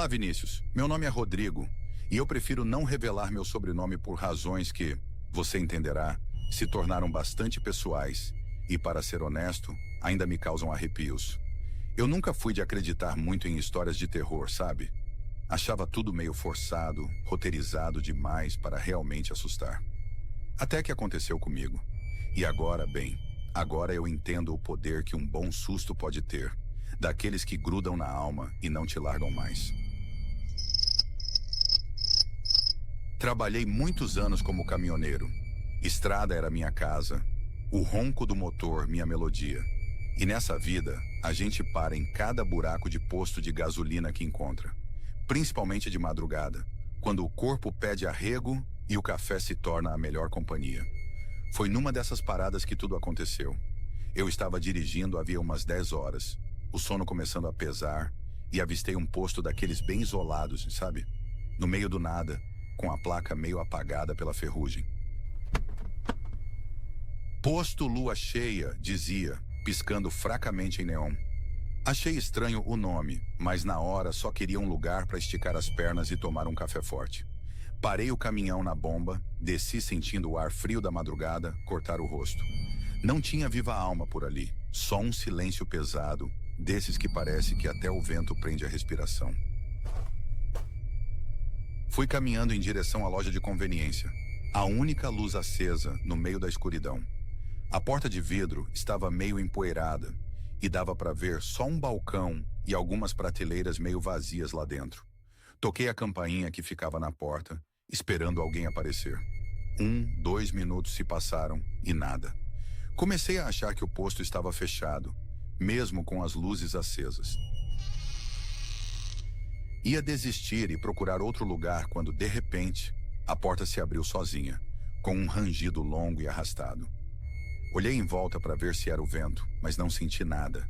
Olá, Vinícius. Meu nome é Rodrigo e eu prefiro não revelar meu sobrenome por razões que, você entenderá, se tornaram bastante pessoais e, para ser honesto, ainda me causam arrepios. Eu nunca fui de acreditar muito em histórias de terror, sabe? Achava tudo meio forçado, roteirizado demais para realmente assustar. Até que aconteceu comigo. E agora, bem, agora eu entendo o poder que um bom susto pode ter, daqueles que grudam na alma e não te largam mais. Trabalhei muitos anos como caminhoneiro. Estrada era minha casa, o ronco do motor minha melodia. E nessa vida, a gente para em cada buraco de posto de gasolina que encontra. Principalmente de madrugada, quando o corpo pede arrego e o café se torna a melhor companhia. Foi numa dessas paradas que tudo aconteceu. Eu estava dirigindo havia umas 10 horas, o sono começando a pesar, e avistei um posto daqueles bem isolados, sabe? No meio do nada, com a placa meio apagada pela ferrugem. Posto Lua Cheia, dizia, piscando fracamente em neon. Achei estranho o nome, mas na hora só queria um lugar para esticar as pernas e tomar um café forte. Parei o caminhão na bomba, desci sentindo o ar frio da madrugada cortar o rosto. Não tinha viva alma por ali, só um silêncio pesado, desses que parece que até o vento prende a respiração. Fui caminhando em direção à loja de conveniência, a única luz acesa no meio da escuridão. A porta de vidro estava meio empoeirada e dava para ver só um balcão e algumas prateleiras meio vazias lá dentro. Toquei a campainha que ficava na porta, esperando alguém aparecer. 1, 2 minutos se passaram e nada. Comecei a achar que o posto estava fechado, mesmo com as luzes acesas. Ia desistir e procurar outro lugar quando, de repente, a porta se abriu sozinha, com um rangido longo e arrastado. Olhei em volta para ver se era o vento, mas não senti nada.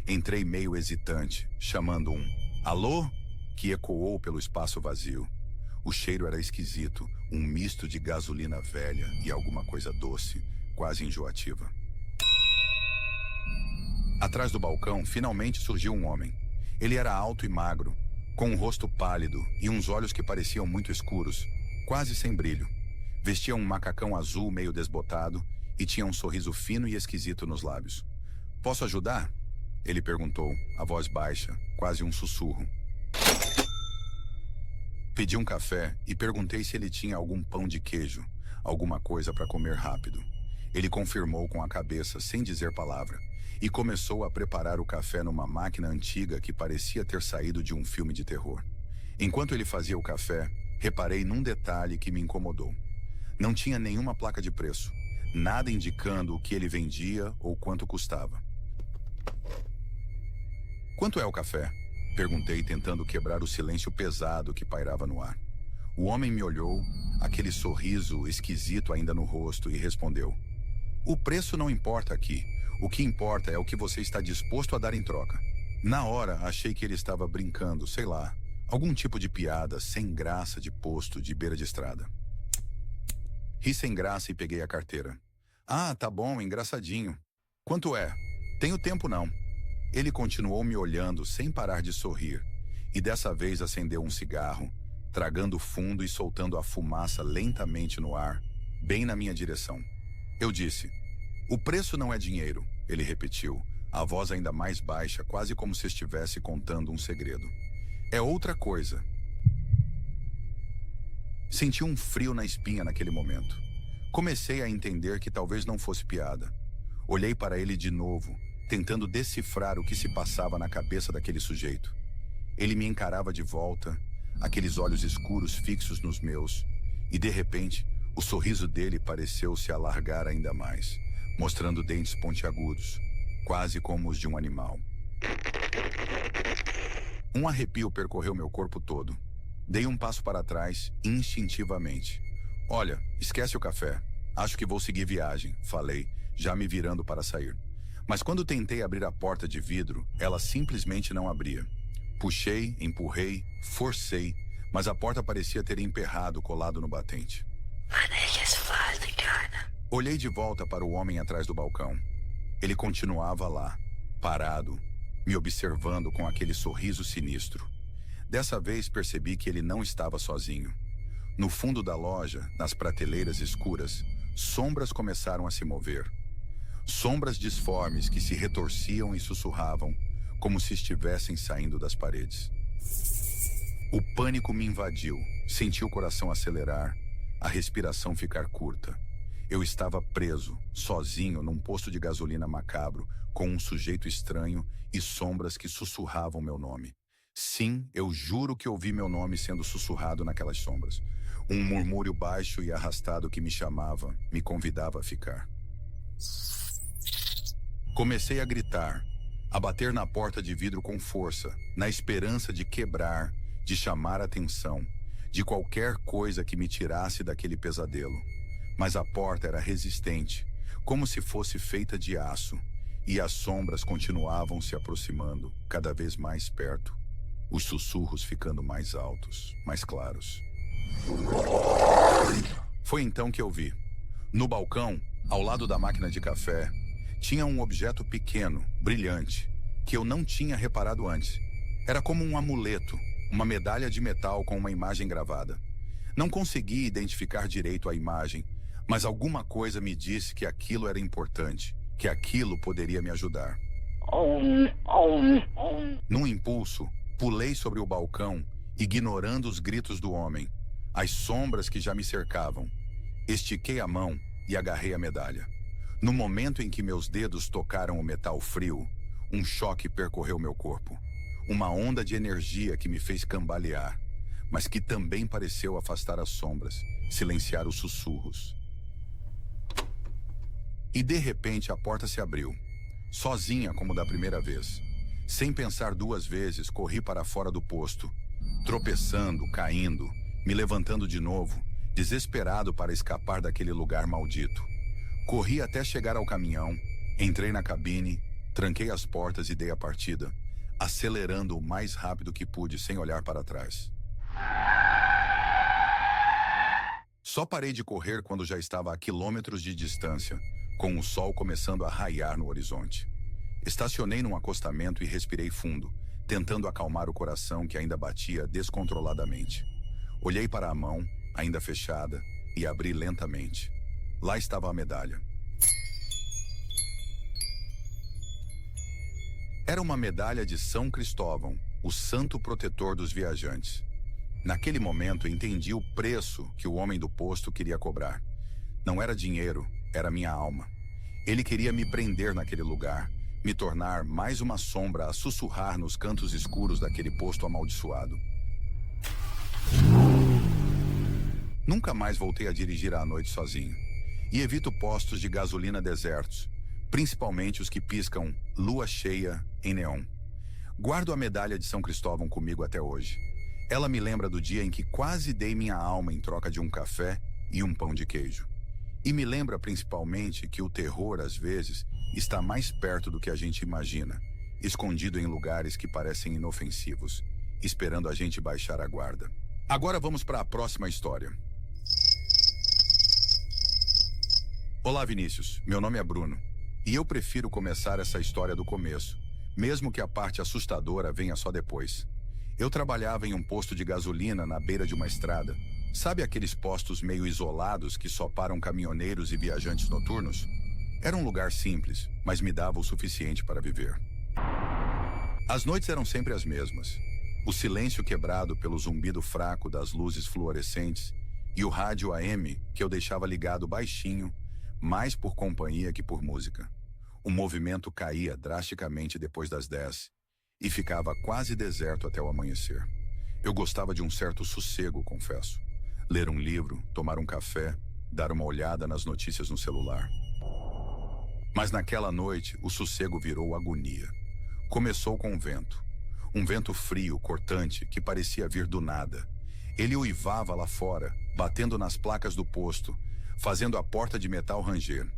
Entrei meio hesitante, chamando um "alô?", que ecoou pelo espaço vazio. O cheiro era esquisito, um misto de gasolina velha e alguma coisa doce, quase enjoativa. Atrás do balcão, finalmente surgiu um homem. Ele era alto e magro, com um rosto pálido e uns olhos que pareciam muito escuros, quase sem brilho. Vestia um macacão azul meio desbotado e tinha um sorriso fino e esquisito nos lábios. "Posso ajudar?", ele perguntou, a voz baixa, quase um sussurro. Pedi um café e perguntei se ele tinha algum pão de queijo, alguma coisa para comer rápido. Ele confirmou com a cabeça, sem dizer palavra, e começou a preparar o café numa máquina antiga que parecia ter saído de um filme de terror. Enquanto ele fazia o café, reparei num detalhe que me incomodou. Não tinha nenhuma placa de preço, nada indicando o que ele vendia ou quanto custava. "Quanto é o café?", perguntei, tentando quebrar o silêncio pesado que pairava no ar. O homem me olhou, aquele sorriso esquisito ainda no rosto, e respondeu: "O preço não importa aqui. O que importa é o que você está disposto a dar em troca." Na hora, achei que ele estava brincando, sei lá, algum tipo de piada sem graça de posto de beira de estrada. Ri sem graça e peguei a carteira. "Ah, tá bom, engraçadinho. Quanto é? Tenho tempo não." Ele continuou me olhando sem parar de sorrir, e dessa vez acendeu um cigarro, tragando fundo e soltando a fumaça lentamente no ar, bem na minha direção. Eu disse: "O preço não é dinheiro", ele repetiu, a voz ainda mais baixa, quase como se estivesse contando um segredo. "É outra coisa." Senti um frio na espinha naquele momento. Comecei a entender que talvez não fosse piada. Olhei para ele de novo, tentando decifrar o que se passava na cabeça daquele sujeito. Ele me encarava de volta, aqueles olhos escuros fixos nos meus, e de repente, o sorriso dele pareceu se alargar ainda mais, mostrando dentes pontiagudos, quase como os de um animal. Um arrepio percorreu meu corpo todo. Dei um passo para trás, instintivamente. "Olha, esquece o café. Acho que vou seguir viagem", falei, já me virando para sair. Mas quando tentei abrir a porta de vidro, ela simplesmente não abria. Puxei, empurrei, forcei, mas a porta parecia ter emperrado colado no batente. Olhei de volta para o homem atrás do balcão. Ele continuava lá, parado, me observando com aquele sorriso sinistro. Dessa vez percebi que ele não estava sozinho. No fundo da loja, nas prateleiras escuras, sombras começaram a se mover. Sombras disformes que se retorciam e sussurravam, como se estivessem saindo das paredes. O pânico me invadiu, senti o coração acelerar, a respiração ficar curta. Eu estava preso, sozinho, num posto de gasolina macabro, com um sujeito estranho e sombras que sussurravam meu nome. Sim, eu juro que ouvi meu nome sendo sussurrado naquelas sombras. Um murmúrio baixo e arrastado que me chamava, me convidava a ficar. Comecei a gritar, a bater na porta de vidro com força, na esperança de quebrar, de chamar a atenção, de qualquer coisa que me tirasse daquele pesadelo. Mas a porta era resistente, como se fosse feita de aço, e as sombras continuavam se aproximando, cada vez mais perto, os sussurros ficando mais altos, mais claros. Foi então que eu vi. No balcão, ao lado da máquina de café, tinha um objeto pequeno, brilhante, que eu não tinha reparado antes. Era como um amuleto, uma medalha de metal com uma imagem gravada. Não consegui identificar direito a imagem, mas alguma coisa me disse que aquilo era importante, que aquilo poderia me ajudar. Num impulso, pulei sobre o balcão, ignorando os gritos do homem, as sombras que já me cercavam. Estiquei a mão e agarrei a medalha. No momento em que meus dedos tocaram o metal frio, um choque percorreu meu corpo. Uma onda de energia que me fez cambalear, mas que também pareceu afastar as sombras, silenciar os sussurros. E de repente a porta se abriu, sozinha como da primeira vez. Sem pensar duas vezes, corri para fora do posto, tropeçando, caindo, me levantando de novo, desesperado para escapar daquele lugar maldito. Corri até chegar ao caminhão, entrei na cabine, tranquei as portas e dei a partida, acelerando o mais rápido que pude sem olhar para trás. Só parei de correr quando já estava a quilômetros de distância, com o sol começando a raiar no horizonte. Estacionei num acostamento e respirei fundo, tentando acalmar o coração que ainda batia descontroladamente. Olhei para a mão, ainda fechada, e abri lentamente. Lá estava a medalha. Era uma medalha de São Cristóvão, o santo protetor dos viajantes. Naquele momento entendi o preço que o homem do posto queria cobrar. Não era dinheiro, era minha alma. Ele queria me prender naquele lugar, me tornar mais uma sombra a sussurrar nos cantos escuros daquele posto amaldiçoado. Nunca mais voltei a dirigir à noite sozinho. E evito postos de gasolina desertos, principalmente os que piscam lua cheia em neon. Guardo a medalha de São Cristóvão comigo até hoje. Ela me lembra do dia em que quase dei minha alma em troca de um café e um pão de queijo. E me lembra principalmente que o terror, às vezes, está mais perto do que a gente imagina, escondido em lugares que parecem inofensivos, esperando a gente baixar a guarda. Agora vamos para a próxima história. Olá, Vinícius. Meu nome é Bruno. E eu prefiro começar essa história do começo, mesmo que a parte assustadora venha só depois. Eu trabalhava em um posto de gasolina na beira de uma estrada. Sabe aqueles postos meio isolados que só param caminhoneiros e viajantes noturnos? Era um lugar simples, mas me dava o suficiente para viver. As noites eram sempre as mesmas. O silêncio quebrado pelo zumbido fraco das luzes fluorescentes e o rádio AM que eu deixava ligado baixinho, mais por companhia que por música. O movimento caía drasticamente depois das 10 e ficava quase deserto até o amanhecer. Eu gostava de um certo sossego, confesso. Ler um livro, tomar um café, dar uma olhada nas notícias no celular. Mas naquela noite, o sossego virou agonia. Começou com um vento. Um vento frio, cortante, que parecia vir do nada. Ele uivava lá fora, batendo nas placas do posto, fazendo a porta de metal ranger.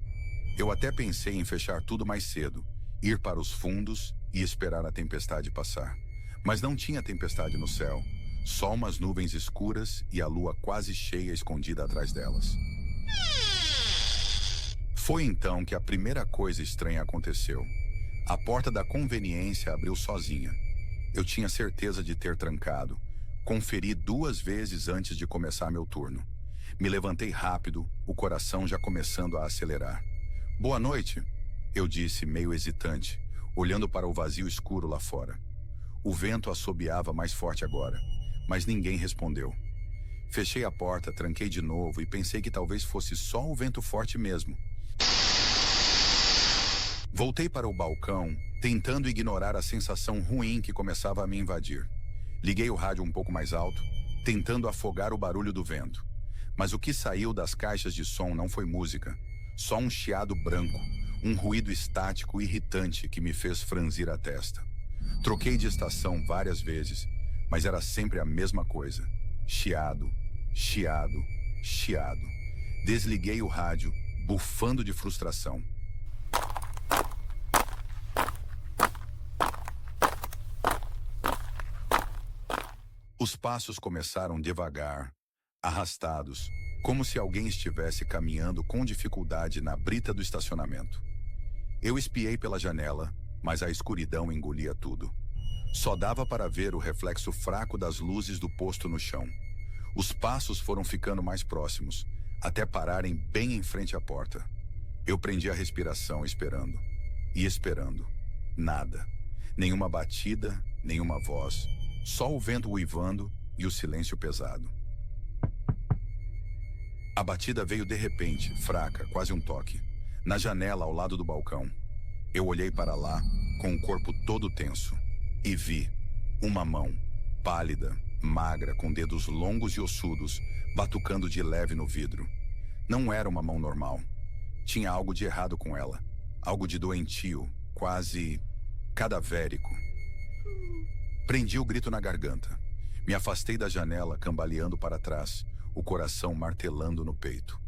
Eu até pensei em fechar tudo mais cedo, ir para os fundos e esperar a tempestade passar. Mas não tinha tempestade no céu, só umas nuvens escuras e a lua quase cheia escondida atrás delas. Foi então que a primeira coisa estranha aconteceu. A porta da conveniência abriu sozinha. Eu tinha certeza de ter trancado. Conferi 2 vezes antes de começar meu turno. Me levantei rápido, o coração já começando a acelerar. Boa noite, eu disse, meio hesitante, olhando para o vazio escuro lá fora. O vento assobiava mais forte agora, mas ninguém respondeu. Fechei a porta, tranquei de novo e pensei que talvez fosse só o vento forte mesmo. Voltei para o balcão, tentando ignorar a sensação ruim que começava a me invadir. Liguei o rádio um pouco mais alto, tentando afogar o barulho do vento. Mas o que saiu das caixas de som não foi música, só um chiado branco, um ruído estático irritante que me fez franzir a testa. Troquei de estação várias vezes, mas era sempre a mesma coisa. Chiado, chiado, chiado. Desliguei o rádio, bufando de frustração. Os passos começaram devagar, arrastados, como se alguém estivesse caminhando com dificuldade na brita do estacionamento. Eu espiei pela janela, mas a escuridão engolia tudo. Só dava para ver o reflexo fraco das luzes do posto no chão. Os passos foram ficando mais próximos, até pararem bem em frente à porta. Eu prendi a respiração esperando. E esperando. Nada. Nenhuma batida, nenhuma voz. Só o vento uivando e o silêncio pesado. A batida veio de repente, fraca, quase um toque. Na janela ao lado do balcão. Eu olhei para lá, com o corpo todo tenso. E vi uma mão, pálida, magra, com dedos longos e ossudos, batucando de leve no vidro. Não era uma mão normal. Tinha algo de errado com ela. Algo de doentio, quase cadavérico. Prendi o grito na garganta. Me afastei da janela, cambaleando para trás, o coração martelando no peito.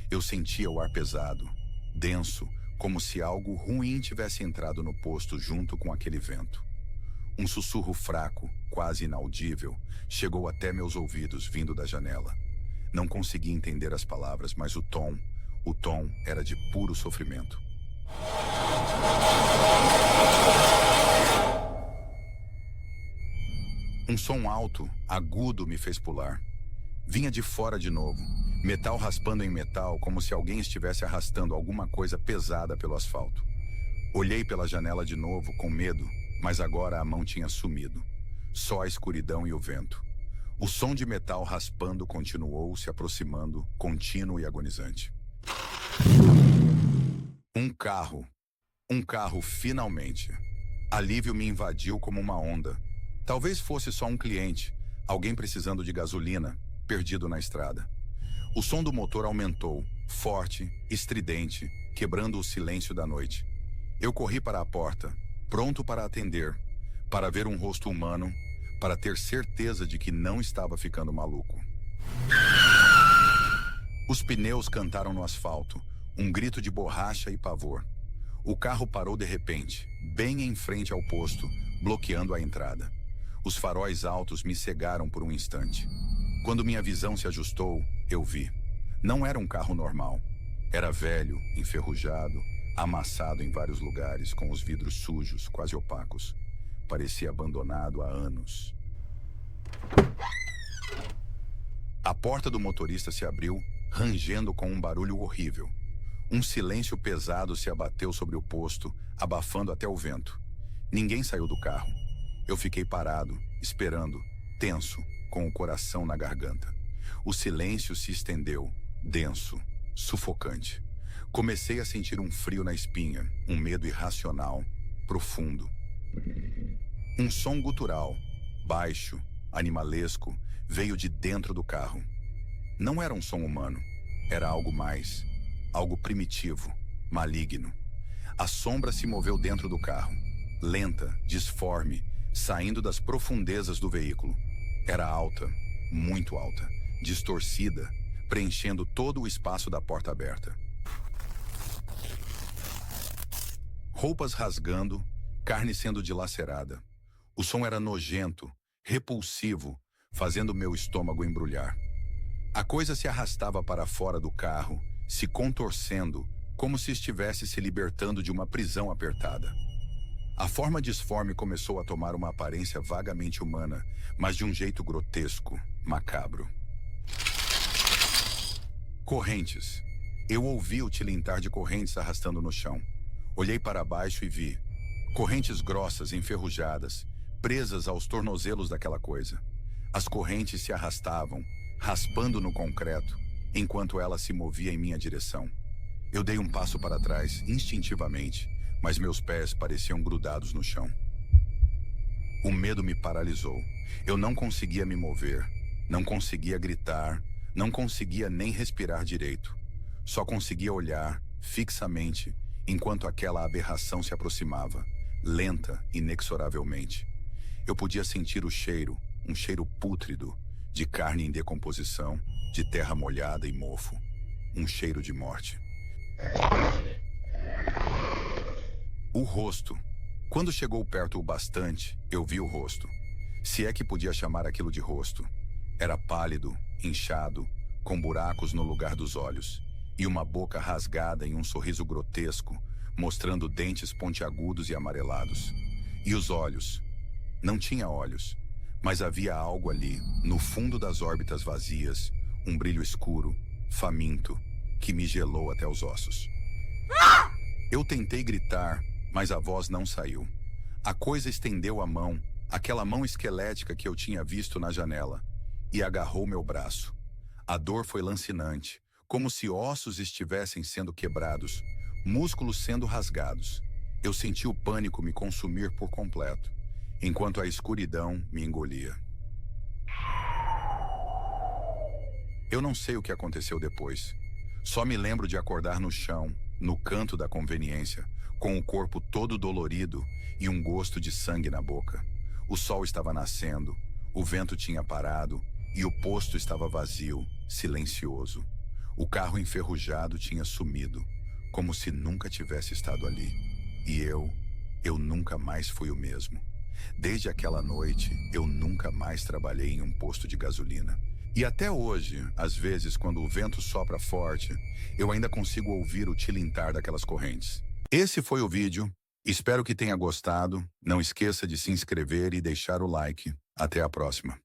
Eu sentia o ar pesado, denso, como se algo ruim tivesse entrado no posto junto com aquele vento. Um sussurro fraco, quase inaudível, chegou até meus ouvidos vindo da janela. Não consegui entender as palavras, mas o tom era de puro sofrimento. Um som alto, agudo me fez pular. Vinha de fora de novo, metal raspando em metal, como se alguém estivesse arrastando alguma coisa pesada pelo asfalto. Olhei pela janela de novo, com medo, mas agora a mão tinha sumido. Só a escuridão e o vento. O som de metal raspando continuou se aproximando, contínuo e agonizante. Um carro finalmente. Alívio me invadiu como uma onda. Talvez fosse só um cliente, alguém precisando de gasolina, perdido na estrada. O som do motor aumentou, forte, estridente, quebrando o silêncio da noite. Eu corri para a porta, pronto para atender, para ver um rosto humano, para ter certeza de que não estava ficando maluco. Os pneus cantaram no asfalto, um grito de borracha e pavor. O carro parou de repente, bem em frente ao posto, bloqueando a entrada. Os faróis altos me cegaram por um instante. Quando minha visão se ajustou, eu vi. Não era um carro normal. Era velho, enferrujado, amassado em vários lugares, com os vidros sujos, quase opacos. Parecia abandonado há anos. A porta do motorista se abriu, rangendo com um barulho horrível. Um silêncio pesado se abateu sobre o posto, abafando até o vento. Ninguém saiu do carro. Eu fiquei parado, esperando, tenso, com o coração na garganta. O silêncio se estendeu, denso, sufocante. Comecei a sentir um frio na espinha, um medo irracional, profundo. Um som gutural, baixo, animalesco, veio de dentro do carro. Não era um som humano, era algo mais, algo primitivo, maligno. A sombra se moveu dentro do carro, lenta, disforme, saindo das profundezas do veículo. Era alta, muito alta, distorcida, preenchendo todo o espaço da porta aberta. Roupas rasgando, carne sendo dilacerada. O som era nojento, repulsivo, fazendo meu estômago embrulhar. A coisa se arrastava para fora do carro, se contorcendo, como se estivesse se libertando de uma prisão apertada. A forma disforme começou a tomar uma aparência vagamente humana, mas de um jeito grotesco, macabro. Correntes. Eu ouvi o tilintar de correntes arrastando no chão. Olhei para baixo e vi correntes grossas, enferrujadas, presas aos tornozelos daquela coisa. As correntes se arrastavam, raspando no concreto, enquanto ela se movia em minha direção. Eu dei um passo para trás, instintivamente, mas meus pés pareciam grudados no chão. O medo me paralisou. Eu não conseguia me mover, não conseguia gritar, não conseguia nem respirar direito. Só conseguia olhar, fixamente, enquanto aquela aberração se aproximava, lenta, inexoravelmente. Eu podia sentir o cheiro, um cheiro pútrido, de carne em decomposição, de terra molhada e mofo. Um cheiro de morte. O rosto. Quando chegou perto o bastante, eu vi o rosto. Se é que podia chamar aquilo de rosto. Era pálido, inchado, com buracos no lugar dos olhos, e uma boca rasgada em um sorriso grotesco, mostrando dentes pontiagudos e amarelados. E os olhos? Não tinha olhos, mas havia algo ali, no fundo das órbitas vazias, um brilho escuro, faminto, que me gelou até os ossos. Eu tentei gritar, mas a voz não saiu. A coisa estendeu a mão, aquela mão esquelética que eu tinha visto na janela, e agarrou meu braço. A dor foi lancinante, como se ossos estivessem sendo quebrados, músculos sendo rasgados. Eu senti o pânico me consumir por completo, enquanto a escuridão me engolia. Eu não sei o que aconteceu depois. Só me lembro de acordar no chão, no canto da conveniência, com o corpo todo dolorido e um gosto de sangue na boca. O sol estava nascendo, o vento tinha parado e o posto estava vazio, silencioso. O carro enferrujado tinha sumido, como se nunca tivesse estado ali. E eu nunca mais fui o mesmo. Desde aquela noite, eu nunca mais trabalhei em um posto de gasolina. E até hoje, às vezes, quando o vento sopra forte, eu ainda consigo ouvir o tilintar daquelas correntes. Esse foi o vídeo. Espero que tenha gostado. Não esqueça de se inscrever e deixar o like. Até a próxima.